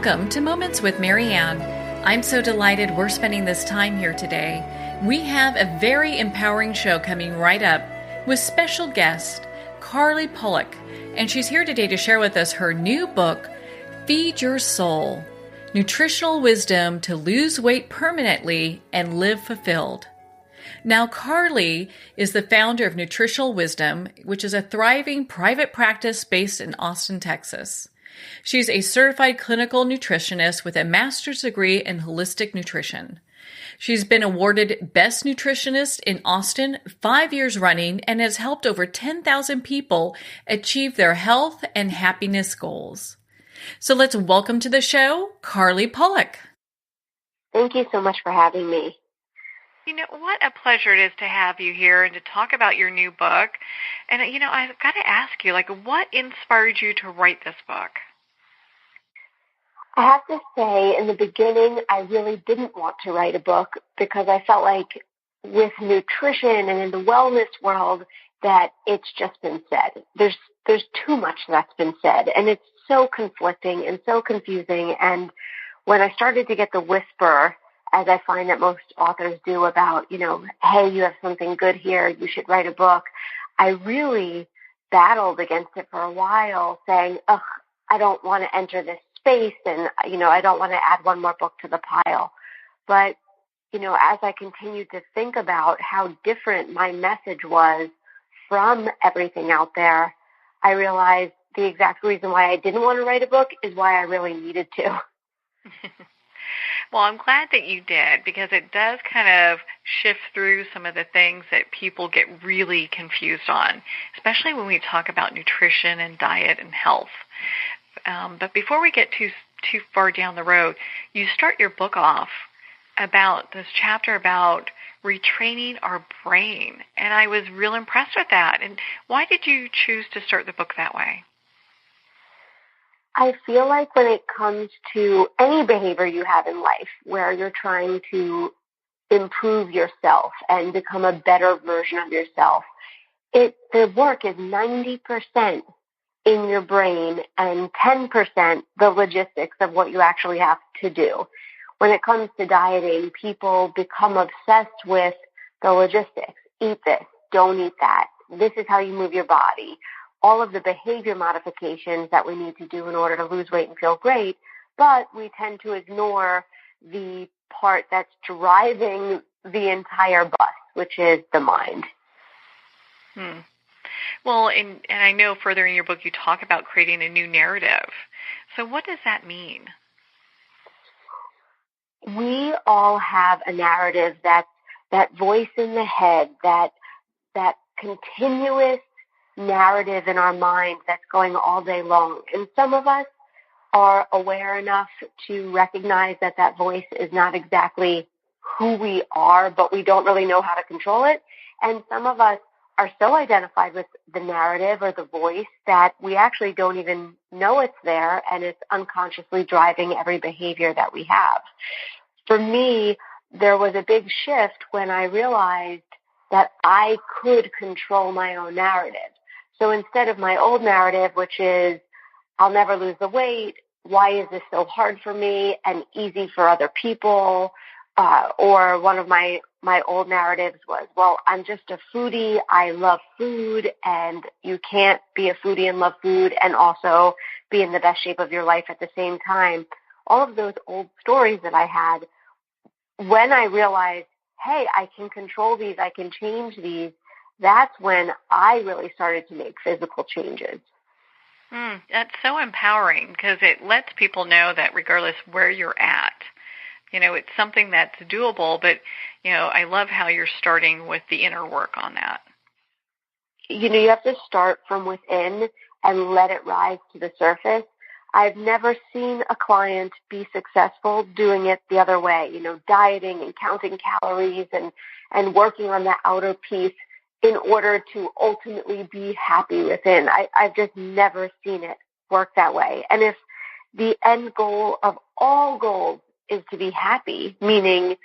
Welcome to Moments with Marianne. I'm so delighted we're spending this time here today. We have a very empowering show coming right up with special guest Carly-Pollack, and she's here today to share with us her new book, Feed Your Soul, Nutritional Wisdom to Lose Weight Permanently and Live Fulfilled. Now, Carly is the founder of Nutritional Wisdom, which is a thriving private practice based in Austin, Texas. She's a certified clinical nutritionist with a master's degree in holistic nutrition. She's been awarded Best Nutritionist in Austin 5 years running and has helped over 10,000 people achieve their health and happiness goals. So let's welcome to the show, Carly-Pollack. Thank you so much for having me. You know, what a pleasure it is to have you here and to talk about your new book. And, I've got to ask you, what inspired you to write this book? I have to say, in the beginning, I really didn't want to write a book because I felt like with nutrition and in the wellness world that it's just been said. There's too much that's been said, and it's so conflicting and so confusing. And when I started to get the whisper, as I find that most authors do about, hey, you have something good here, you should write a book, I really battled against it for a while, saying, I don't want to enter this space, and, I don't want to add one more book to the pile. But, as I continued to think about how different my message was from everything out there, I realized the exact reason why I didn't want to write a book is why I really needed to. Well, I'm glad that you did, because it does kind of shift through some of the things that people get really confused on, especially when we talk about nutrition and diet and health. But before we get too far down the road, you start your book off about this chapter about retraining our brain, and I was real impressed with that. And why did you choose to start the book that way? I feel like when it comes to any behavior you have in life where you're trying to improve yourself and become a better version of yourself, the work is 90% in your brain and 10% the logistics of what you actually have to do. When it comes to dieting, people become obsessed with the logistics. Eat this, don't eat that. This is how you move your body. All of the behavior modifications that we need to do in order to lose weight and feel great, but we tend to ignore the part that's driving the entire bus, which is the mind. Well, and I know further in your book you talk about creating a new narrative. So what does that mean? We all have a narrative that voice in the head, that continuous narrative in our mind that's going all day long. And some of us are aware enough to recognize that voice is not exactly who we are, but we don't really know how to control it. And some of us are so identified with the narrative or the voice that we actually don't even know it's there, and it's unconsciously driving every behavior that we have. For me, there was a big shift when I realized that I could control my own narrative. So instead of my old narrative, which is, I'll never lose the weight, why is this so hard for me and easy for other people? Or one of my old narratives was, well, I'm just a foodie, I love food, and you can't be a foodie and love food and also be in the best shape of your life at the same time. All of those old stories that I had, when I realized, hey, I can control these, I can change these, that's when I really started to make physical changes. That's so empowering, because it lets people know that regardless where you're at, it's something that's doable, but, I love how you're starting with the inner work on that. You have to start from within and let it rise to the surface. I've never seen a client be successful doing it the other way, dieting and counting calories and working on the outer piece in order to ultimately be happy within. I've just never seen it work that way. And if the end goal of all goals is to be happy, meaning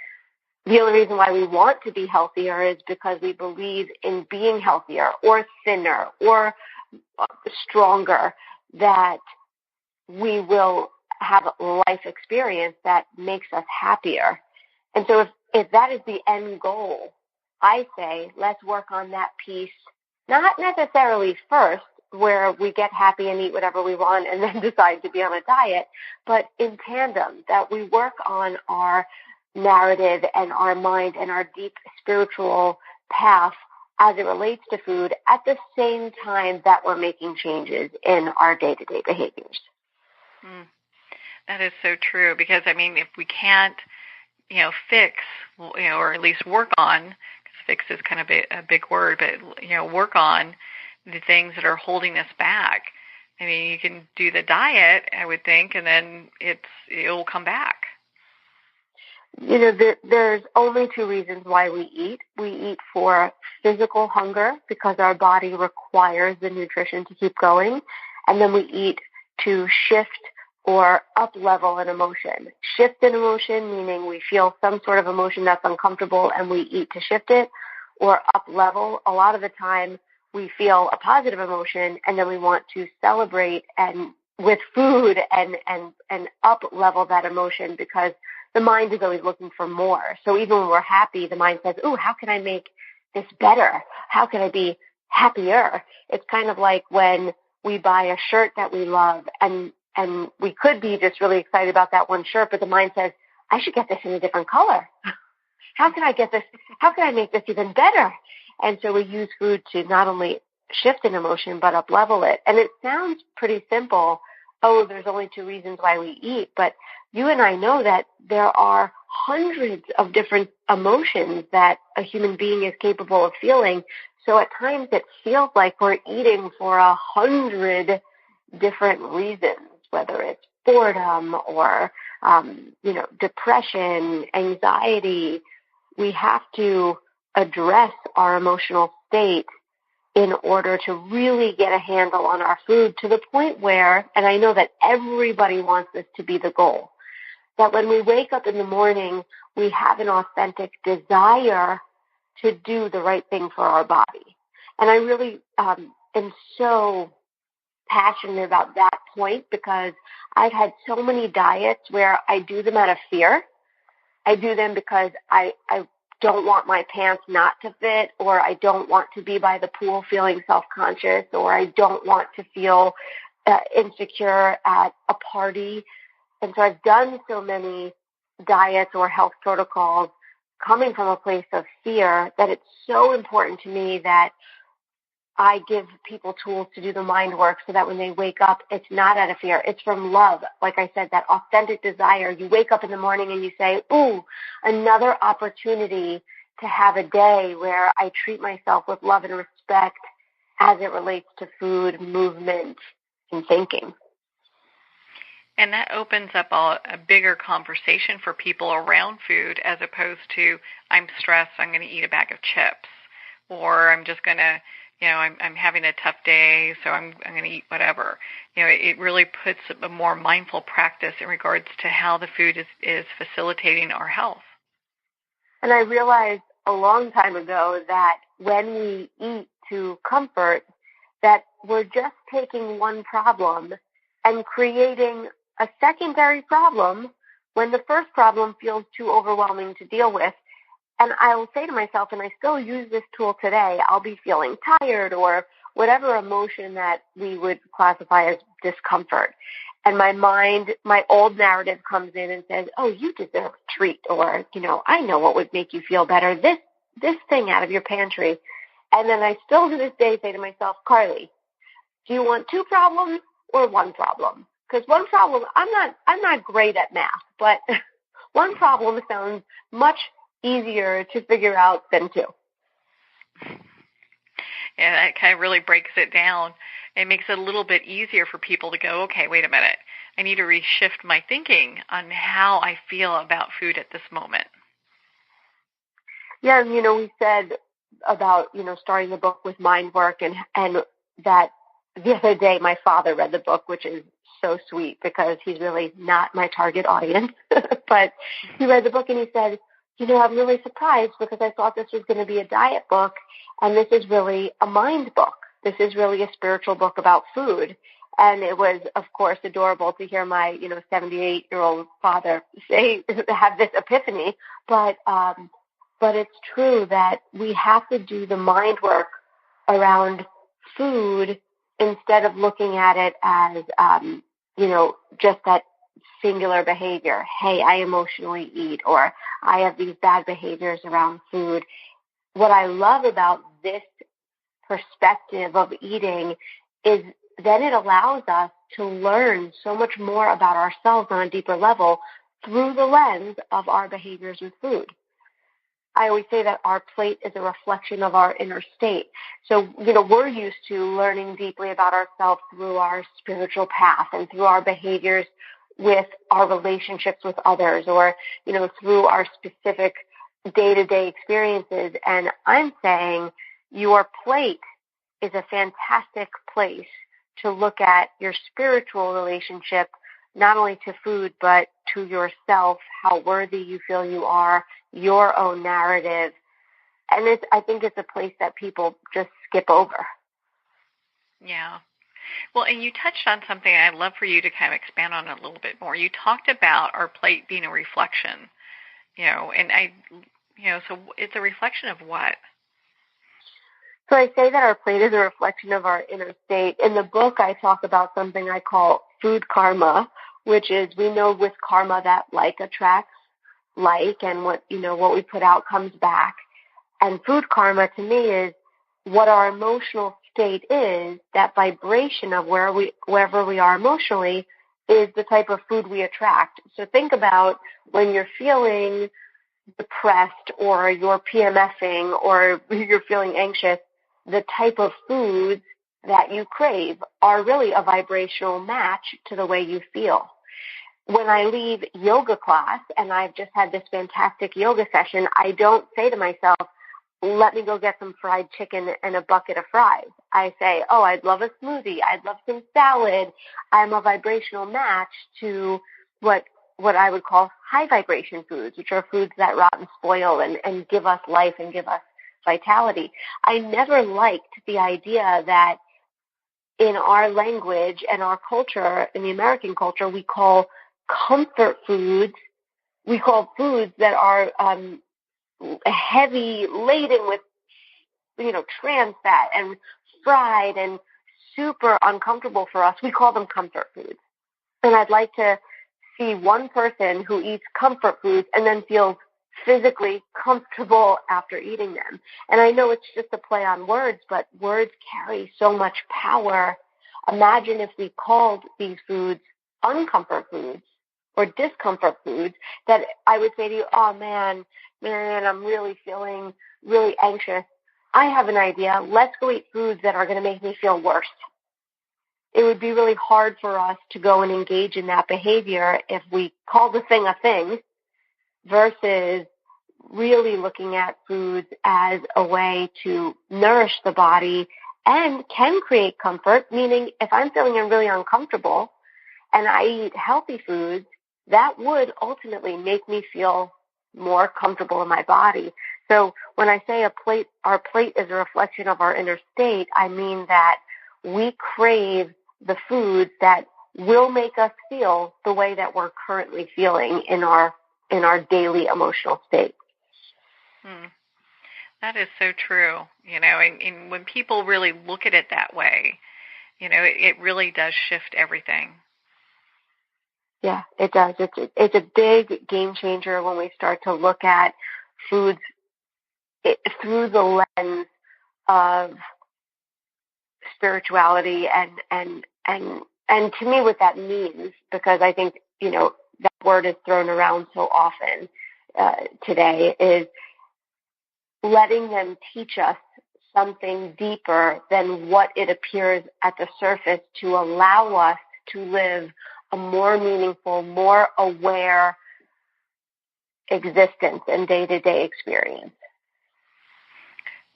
the only reason why we want to be healthier is because we believe in being healthier or thinner or stronger, that we will have life experience that makes us happier. And so if that is the end goal, I say let's work on that piece, not necessarily first, where we get happy and eat whatever we want and then decide to be on a diet, but in tandem, that we work on our narrative and our mind and our deep spiritual path as it relates to food at the same time that we're making changes in our day-to-day behaviors. That is so true, because, I mean, if we can't, fix, or at least work on, because fix is kind of a big word, but, work on the things that are holding us back. I mean, you can do the diet, I would think, and then it will come back. There's only two reasons why we eat. We eat for physical hunger because our body requires the nutrition to keep going. And then we eat to shift or up-level an emotion. Shift an emotion, meaning we feel some sort of emotion that's uncomfortable and we eat to shift it. Or up-level, a lot of the time we feel a positive emotion and then we want to celebrate and with food and up-level that emotion, because the mind is always looking for more. So even when we're happy, the mind says, "Ooh, how can I make this better? How can I be happier?" It's kind of like when we buy a shirt that we love and we could be just really excited about that one shirt, but the mind says, "I should get this in a different color. How can I get this? How can I make this even better?" And so we use food to not only shift an emotion, but up-level it. And it sounds pretty simple. Oh, there's only two reasons why we eat. But you and I know that there are hundreds of different emotions that a human being is capable of feeling. So at times it feels like we're eating for 100 different reasons, whether it's boredom or, depression, anxiety. We have to address our emotional state in order to really get a handle on our food, to the point where, and I know that everybody wants this to be the goal, that when we wake up in the morning, we have an authentic desire to do the right thing for our body. And I really am so passionate about that point, because I've had so many diets where I do them out of fear. I do them because I don't want my pants not to fit, or I don't want to be by the pool feeling self-conscious, or I don't want to feel insecure at a party. And so I've done so many diets or health protocols coming from a place of fear that it's so important to me that I give people tools to do the mind work so that when they wake up, it's not out of fear. It's from love. Like I said, that authentic desire. You wake up in the morning and you say, "Ooh, another opportunity to have a day where I treat myself with love and respect as it relates to food, movement, and thinking." And that opens up a bigger conversation for people around food, as opposed to, I'm stressed, I'm going to eat a bag of chips, or I'm just going to, I'm having a tough day, so I'm going to eat whatever. It really puts a more mindful practice in regards to how the food is facilitating our health. And I realized a long time ago that when we eat to comfort, that we're just taking one problem and creating a secondary problem when the first problem feels too overwhelming to deal with. And I will say to myself, and I still use this tool today, I'll be feeling tired or whatever emotion that we would classify as discomfort. And my mind, my old narrative comes in and says, "Oh, you deserve a treat," or, "I know what would make you feel better, this thing out of your pantry." And then I still to this day say to myself, "Carly, do you want two problems or one problem?" Because one problem, I'm not great at math, but one problem sounds much easier to figure out than two. Yeah, that kind of really breaks it down. It makes it a little bit easier for people to go, okay, wait a minute. I need to reshift my thinking on how I feel about food at this moment. Yeah, we said about, starting the book with mind work, and that the other day my father read the book, which is so sweet because he's really not my target audience. But he read the book and he said, "I'm really surprised because I thought this was going to be a diet book, and this is really a mind book. This is really a spiritual book about food." And it was, of course, adorable to hear my, 78-year-old father have this epiphany. But it's true that we have to do the mind work around food instead of looking at it as, just that singular behavior. Hey, I emotionally eat, or I have these bad behaviors around food. What I love about this perspective of eating is then it allows us to learn so much more about ourselves on a deeper level through the lens of our behaviors with food. I always say that our plate is a reflection of our inner state. So, we're used to learning deeply about ourselves through our spiritual path and through our behaviors with our relationships with others, or, through our specific day-to-day experiences. And I'm saying your plate is a fantastic place to look at your spiritual relationship, not only to food, but to yourself, how worthy you feel you are, your own narrative. And I think it's a place that people just skip over. Yeah. Well, and you touched on something I'd love for you to kind of expand on a little bit more. You talked about our plate being a reflection, so it's a reflection of what? So I say that our plate is a reflection of our inner state. In the book, I talk about something I call food karma, which is, we know with karma that like attracts like, and what we put out comes back. And food karma to me is what our emotional state is, that vibration of wherever we are emotionally is the type of food we attract. So think about when you're feeling depressed, or you're PMSing, or you're feeling anxious, the type of foods that you crave are really a vibrational match to the way you feel. When I leave yoga class and I've just had this fantastic yoga session, I don't say to myself, let me go get some fried chicken and a bucket of fries. I say, oh, I'd love a smoothie. I'd love some salad. I'm a vibrational match to what I would call high vibration foods, which are foods that rot and spoil and give us life and give us vitality. I never liked the idea that in our language and our culture, in the American culture, we call comfort foods, we call foods that are heavy, laden with, trans fat and fried and super uncomfortable for us. We call them comfort foods. And I'd like to see one person who eats comfort foods and then feels physically comfortable after eating them. And I know it's just a play on words, but words carry so much power. Imagine if we called these foods uncomfort foods or discomfort foods, that I would say to you, oh man, I'm really feeling really anxious. I have an idea. Let's go eat foods that are going to make me feel worse. It would be really hard for us to go and engage in that behavior if we call the thing a thing, versus really looking at foods as a way to nourish the body and can create comfort, meaning if I'm feeling really uncomfortable and I eat healthy foods, that would ultimately make me feel more comfortable in my body. So when I say our plate is a reflection of our inner state, I mean that we crave the foods that will make us feel the way that we're currently feeling in our daily emotional state. That is so true. And when people really look at it that way, it really does shift everything. Yeah, it does. It's a big game changer when we start to look at foods through the lens of spirituality and to me what that means, because I think, that word is thrown around so often today, is letting them teach us something deeper than what it appears at the surface, to allow us to live a more meaningful, more aware existence and day-to-day experience.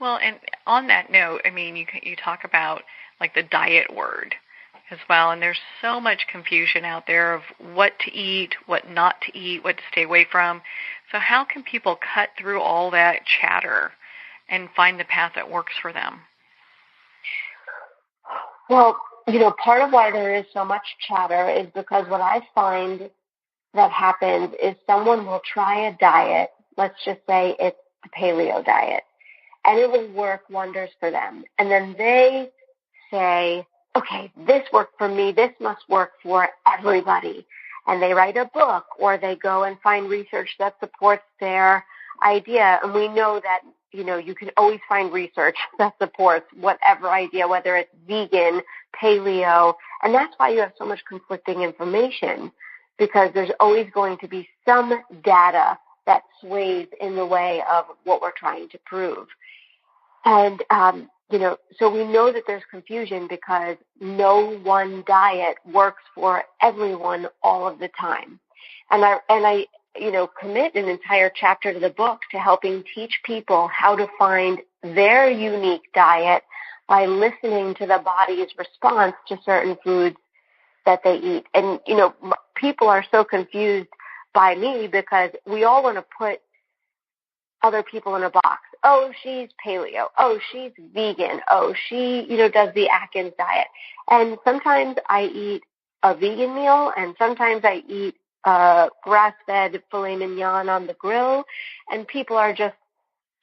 Well, and on that note, you talk about like the diet word as well, and there's so much confusion out there of what to eat, what not to eat, what to stay away from. So how can people cut through all that chatter and find the path that works for them? Well, part of why there is so much chatter is because what I find that happens is someone will try a diet. Let's just say it's the paleo diet, and it will work wonders for them. And then they say, okay, this worked for me. This must work for everybody. And they write a book, or they go and find research that supports their idea. And we know that, you can always find research that supports whatever idea, whether it's vegan, paleo. And that's why you have so much conflicting information, because there's always going to be some data that sways in the way of what we're trying to prove. And, so we know that there's confusion because no one diet works for everyone all of the time. And I commit an entire chapter to the book to helping teach people how to find their unique diet by listening to the body's response to certain foods that they eat. And, people are so confused by me because we all want to put other people in a box. Oh, she's paleo. Oh, she's vegan. Oh, she, does the Atkins diet. And sometimes I eat a vegan meal, and sometimes I eat grass-fed filet mignon on the grill. And people are just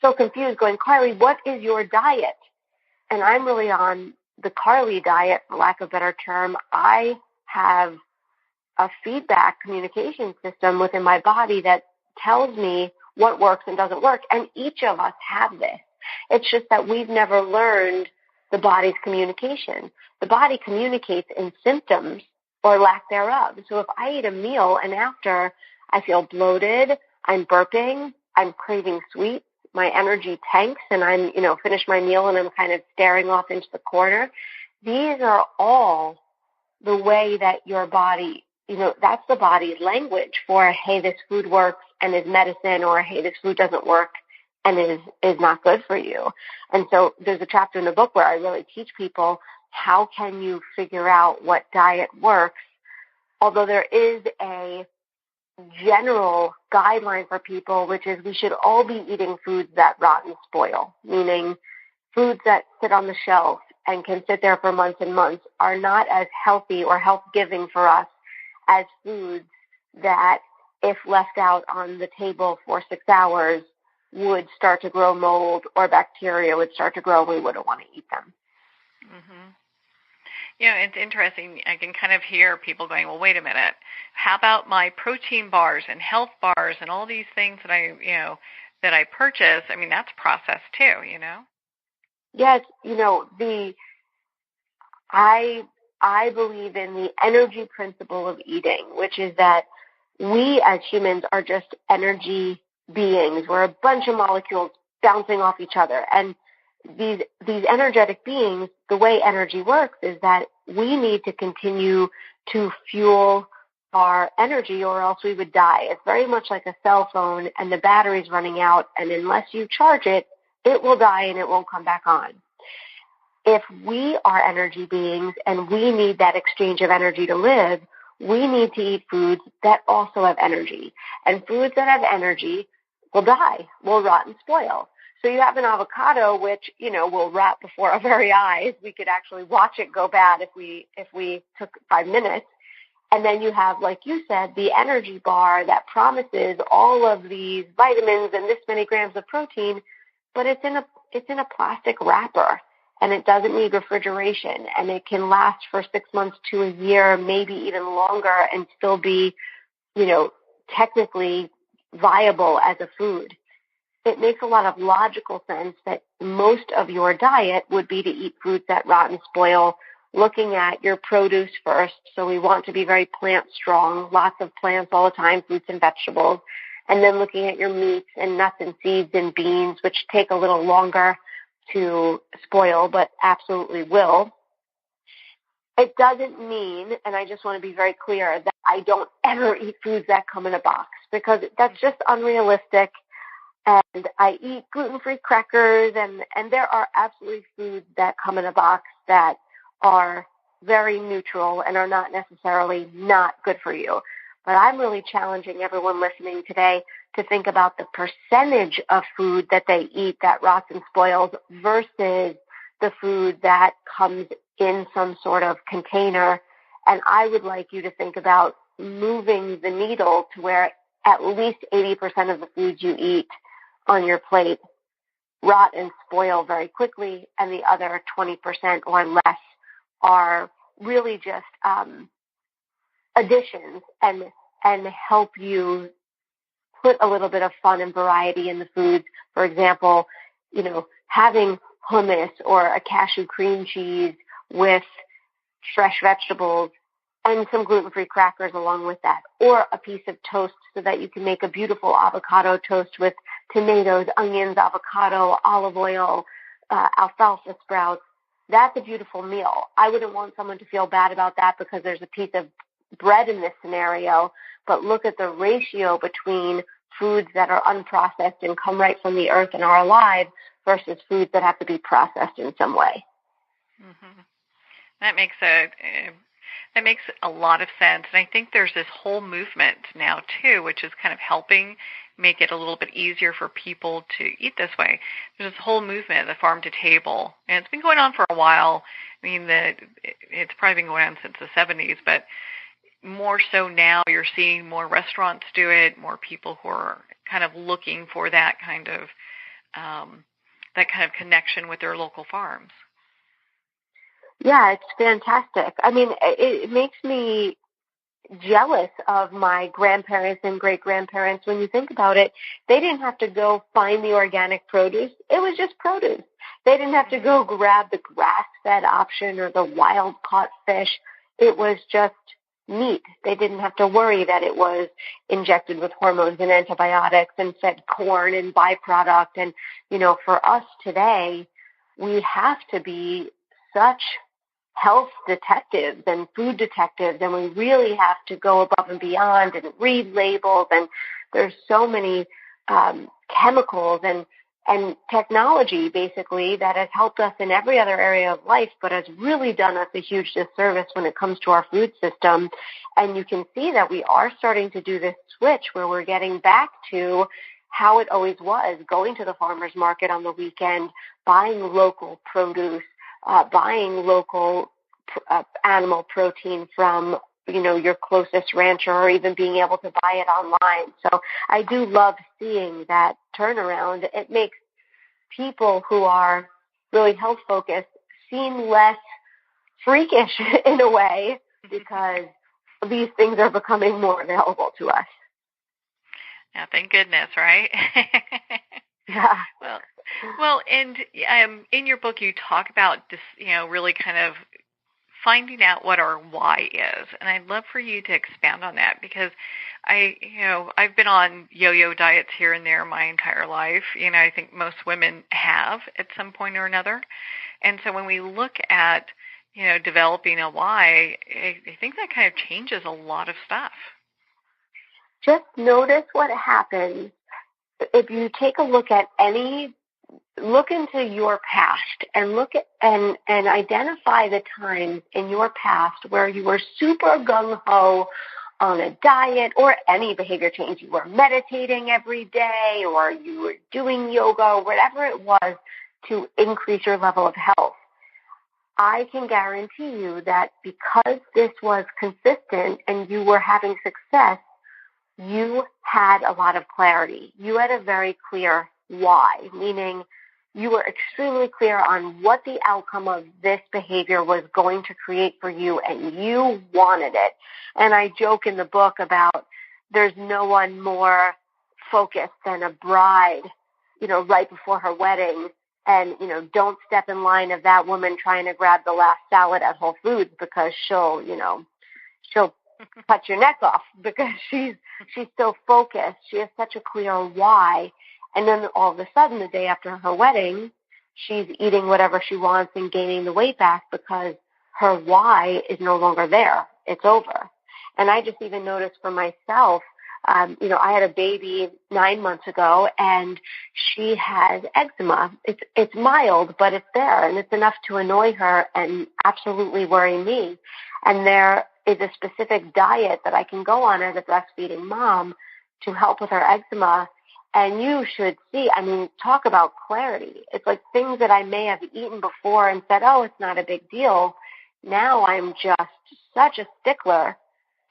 so confused going, Carly, what is your diet? And I'm really on the Carly diet, for lack of a better term. I have a feedback communication system within my body that tells me what works and doesn't work. And each of us have this. It's just that we've never learned the body's communication. The body communicates in symptoms or lack thereof. So if I eat a meal and after I feel bloated, I'm burping, I'm craving sweets, my energy tanks, and I'm, finished my meal and I'm kind of staring off into the corner, these are all the way that your body, that's the body's language for, hey, this food works and is medicine, or hey, this food doesn't work and is not good for you. And so there's a chapter in the book where I really teach people how can you figure out what diet works, although there is a general guideline for people, which is we should all be eating foods that rot and spoil, meaning foods that sit on the shelf and can sit there for months and months are not as healthy or health-giving for us as foods that, if left out on the table for 6 hours, would start to grow mold or bacteria would start to grow and we wouldn't want to eat them. Mm-hmm. It's interesting. I can kind of hear people going, well, wait a minute. How about my protein bars and health bars and all these things that I purchase? I mean, that's processed too, Yes, I believe in the energy principle of eating, which is that we as humans are just energy beings. We're a bunch of molecules bouncing off each other. And these energetic beings, the way energy works is that we need to continue to fuel our energy or else we would die. It's very much like a cell phone and the battery's running out, and unless you charge it, it will die and it won't come back on. If we are energy beings and we need that exchange of energy to live, we need to eat foods that also have energy. And foods that have energy will die, will rot and spoil. So you have an avocado, which, will rot before our very eyes. We could actually watch it go bad if we took 5 minutes. And then you have, like you said, the energy bar that promises all of these vitamins and this many grams of protein, but it's in a plastic wrapper. And it doesn't need refrigeration, and it can last for 6 months to a year, maybe even longer, and still be, technically viable as a food. It makes a lot of logical sense that most of your diet would be to eat foods that rot and spoil, looking at your produce first. So we want to be very plant strong, lots of plants all the time, fruits and vegetables, and then looking at your meats and nuts and seeds and beans, which take a little longer to spoil, but absolutely will. It doesn't mean, and I just want to be very clear, that I don't ever eat foods that come in a box, because that's just unrealistic. And I eat gluten-free crackers, and there are absolutely foods that come in a box that are very neutral and are not necessarily not good for you. But I'm really challenging everyone listening today to think about the percentage of food that they eat that rots and spoils versus the food that comes in some sort of container. And I would like you to think about moving the needle to where at least 80% of the foods you eat on your plate rot and spoil very quickly, and the other 20% or less are really just additions and help you put a little bit of fun and variety in the foods. For example, having hummus or a cashew cream cheese with fresh vegetables and some gluten-free crackers along with that, or a piece of toast so that you can make a beautiful avocado toast with tomatoes, onions, avocado, olive oil, alfalfa sprouts. That's a beautiful meal. I wouldn't want someone to feel bad about that because there's a piece of bread in this scenario, but look at the ratio between foods that are unprocessed and come right from the earth and are alive versus foods that have to be processed in some way. Mm-hmm. That makes a lot of sense. And I think there's this whole movement now, too, which is kind of helping make it a little bit easier for people to eat this way. There's this whole movement, the Farmtotable, and it's been going on for a while. I mean, it's probably been going on since the 70s, but more so now you're seeing more restaurants do it, more people who are kind of looking for that kind of connection with their local farms. Yeah, it's fantastic. I mean, it makes me jealous of my grandparents and great-grandparents. When you think about it, they didn't have to go find the organic produce. It was just produce. They didn't have to go grab the grass-fed option or the wild-caught fish. It was just meat. They didn't have to worry that it was injected with hormones and antibiotics and fed corn and byproduct. And, for us today, we have to be such health detectives and food detectives, and we really have to go above and beyond and read labels. And there's so many chemicals and technology, basically, that has helped us in every other area of life, but has really done us a huge disservice when it comes to our food system. And you can see that we are starting to do this switch where we're getting back to how it always was, going to the farmer's market on the weekend, buying local produce, buying local animal protein from, your closest rancher, or even being able to buy it online. So I do love seeing that turnaround. It makes people who are really health focused seem less freakish in a way, because these things are becoming more available to us. Yeah, thank goodness, right? Yeah. Well, and in your book, you talk about this, really kind of finding out what our why is. And I'd love for you to expand on that, because I've been on yo-yo diets here and there my entire life. I think most women have at some point or another. And so when we look at, developing a why, I think that kind of changes a lot of stuff. Just notice what happens if you take a look into your past and look at and identify the times in your past where you were super gung-ho on a diet or any behavior change. You were meditating every day, or you were doing yoga, or whatever it was to increase your level of health. I can guarantee you that because this was consistent and you were having success, you had a lot of clarity. You had a very clear why, meaning you were extremely clear on what the outcome of this behavior was going to create for you, and you wanted it. And I joke in the book about there's no one more focused than a bride, right before her wedding. And, don't step in line of that woman trying to grab the last salad at Whole Foods, because she'll cut your neck off, because she's so focused. She has such a clear why. And then all of a sudden, the day after her wedding, she's eating whatever she wants and gaining the weight back because her why is no longer there. It's over. And I just even noticed for myself, I had a baby 9 months ago, and she has eczema. It's mild, but it's there, and it's enough to annoy her and absolutely worry me. And there is a specific diet that I can go on as a breastfeeding mom to help with her eczema. And you should see, talk about clarity. It's like things that I may have eaten before and said, oh, it's not a big deal. Now I'm just such a stickler,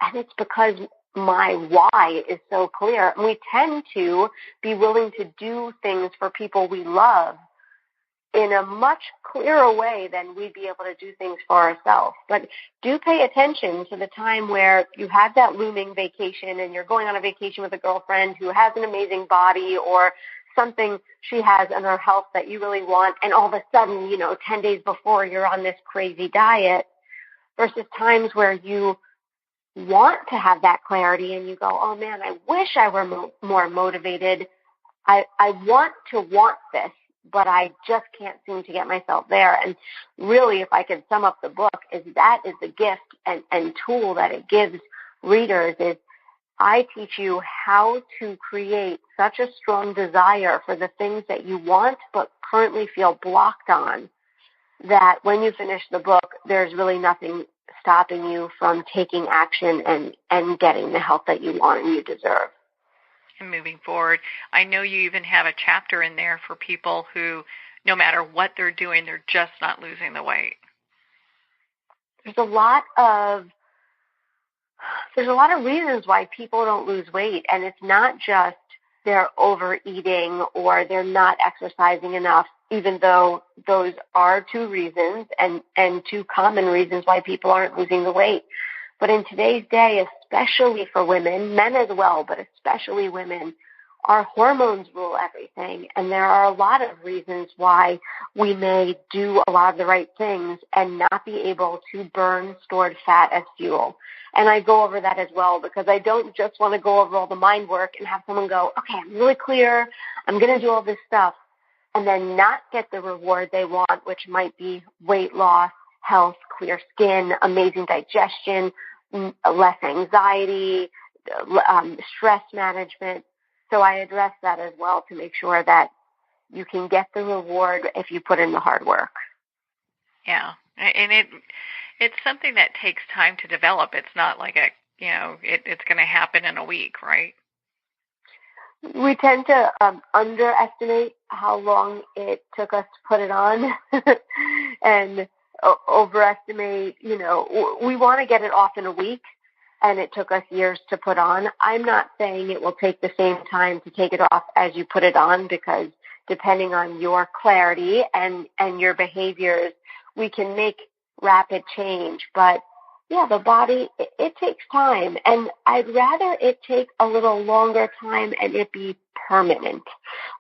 and it's because my why is so clear. And we tend to be willing to do things for people we love in a much clearer way than we'd be able to do things for ourselves. But do pay attention to the time where you have that looming vacation and you're going on a vacation with a girlfriend who has an amazing body or something she has in her health that you really want, and all of a sudden, 10 days before you're on this crazy diet, versus times where you want to have that clarity and you go, oh man, I wish I were more motivated. I want to want this, but I just can't seem to get myself there. And really, if I could sum up the book, that is the gift and tool that it gives readers is I teach you how to create such a strong desire for the things that you want but currently feel blocked on, that when you finish the book, there's really nothing stopping you from taking action and getting the help that you want and you deserve. And moving forward, I know you even have a chapter in there for people who, no matter what they're doing, they're just not losing the weight. There's a lot of reasons why people don't lose weight, and it's not just they're overeating or they're not exercising enough, even though those are two reasons and two common reasons why people aren't losing the weight. But in today's day, especially for women, men as well, but especially women, our hormones rule everything. And there are a lot of reasons why we may do a lot of the right things and not be able to burn stored fat as fuel. And I go over that as well, because I don't just want to go over all the mind work and have someone go, okay, I'm really clear, I'm going to do all this stuff, and then not get the reward they want, which might be weight loss, health, clear skin, amazing digestion, less anxiety, stress management. So I address that as well to make sure that you can get the reward if you put in the hard work. Yeah, and it's something that takes time to develop. It's not like it's going to happen in a week, right? We tend to underestimate how long it took us to put it on and overestimate, we want to get it off in a week, and it took us years to put on. I'm not saying it will take the same time to take it off as you put it on, because depending on your clarity and your behaviors, we can make rapid change. But yeah, the body, it takes time, and I'd rather it take a little longer time and it be permanent.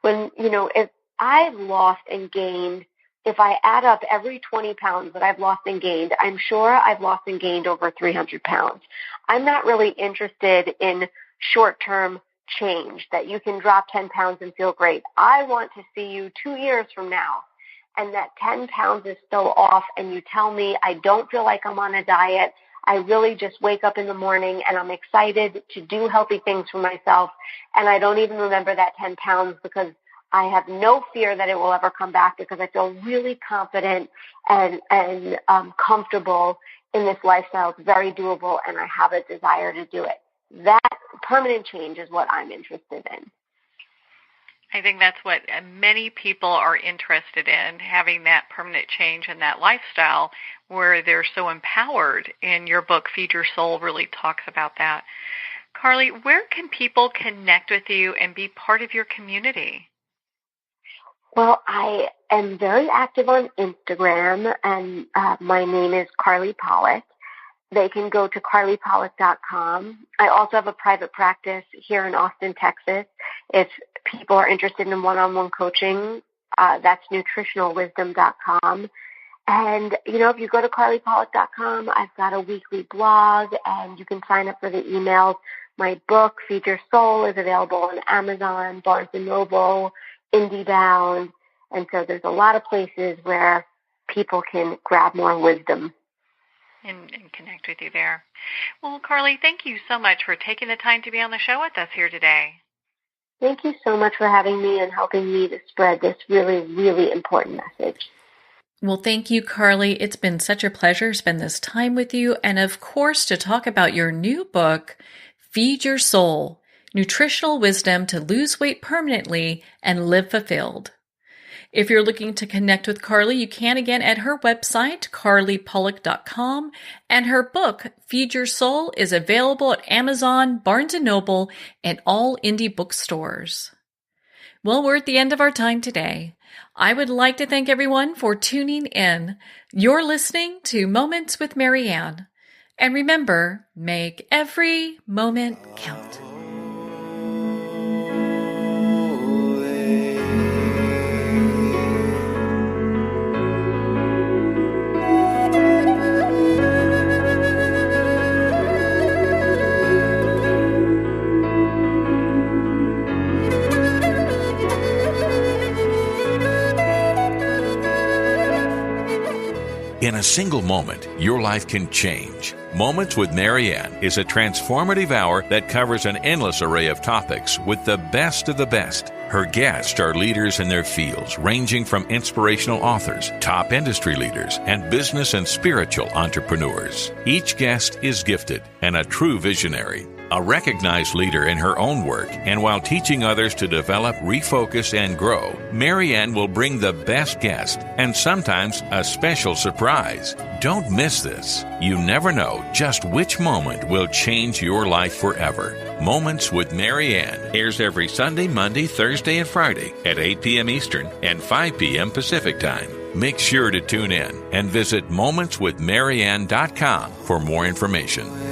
When, if I've lost and gained, if I add up every 20 pounds that I've lost and gained, I'm sure I've lost and gained over 300 pounds. I'm not really interested in short-term change, that you can drop 10 pounds and feel great. I want to see you 2 years from now, and that 10 pounds is still off, and you tell me I don't feel like I'm on a diet. I really just wake up in the morning and I'm excited to do healthy things for myself, and I don't even remember that 10 pounds because I have no fear that it will ever come back, because I feel really confident and comfortable in this lifestyle. It's very doable, and I have a desire to do it. That permanent change is what I'm interested in. I think that's what many people are interested in, having that permanent change in that lifestyle where they're so empowered. And your book, Feed Your Soul, really talks about that. Carly, where can people connect with you and be part of your community? Well, I am very active on Instagram, and my name is carly-pollack. They can go to carly-pollack.com. I also have a private practice here in Austin, Texas. If people are interested in one-on-one coaching, that's nutritionalwisdom.com. And, if you go to carly-pollack.com, I've got a weekly blog, and you can sign up for the emails. My book, Feed Your Soul, is available on Amazon, Barnes & Noble, IndieBound, and so there's a lot of places where people can grab more wisdom. And connect with you there. Well, Carly, thank you so much for taking the time to be on the show with us here today. Thank you so much for having me and helping me to spread this really, really important message. Well, thank you, Carly. It's been such a pleasure to spend this time with you, and of course, to talk about your new book, Feed Your Soul, Nutritional Wisdom to Lose Weight Permanently and Live Fulfilled. If you're looking to connect with Carly, you can again at her website, carly-pollack.com, and her book, Feed Your Soul, is available at Amazon, Barnes & Noble, and all indie bookstores. Well, we're at the end of our time today. I would like to thank everyone for tuning in. You're listening to Moments with Marianne. And remember, make every moment count. In a single moment, your life can change. Moments with Marianne is a transformative hour that covers an endless array of topics with the best of the best. Her guests are leaders in their fields, ranging from inspirational authors, top industry leaders, and business and spiritual entrepreneurs. Each guest is gifted and a true visionary, a recognized leader in her own work, and while teaching others to develop, refocus, and grow, Marianne will bring the best guest and sometimes a special surprise. Don't miss this. You never know just which moment will change your life forever. Moments with Marianne airs every Sunday, Monday, Thursday, and Friday at 8 p.m. Eastern and 5 p.m. Pacific Time. Make sure to tune in and visit momentswithmarianne.com for more information.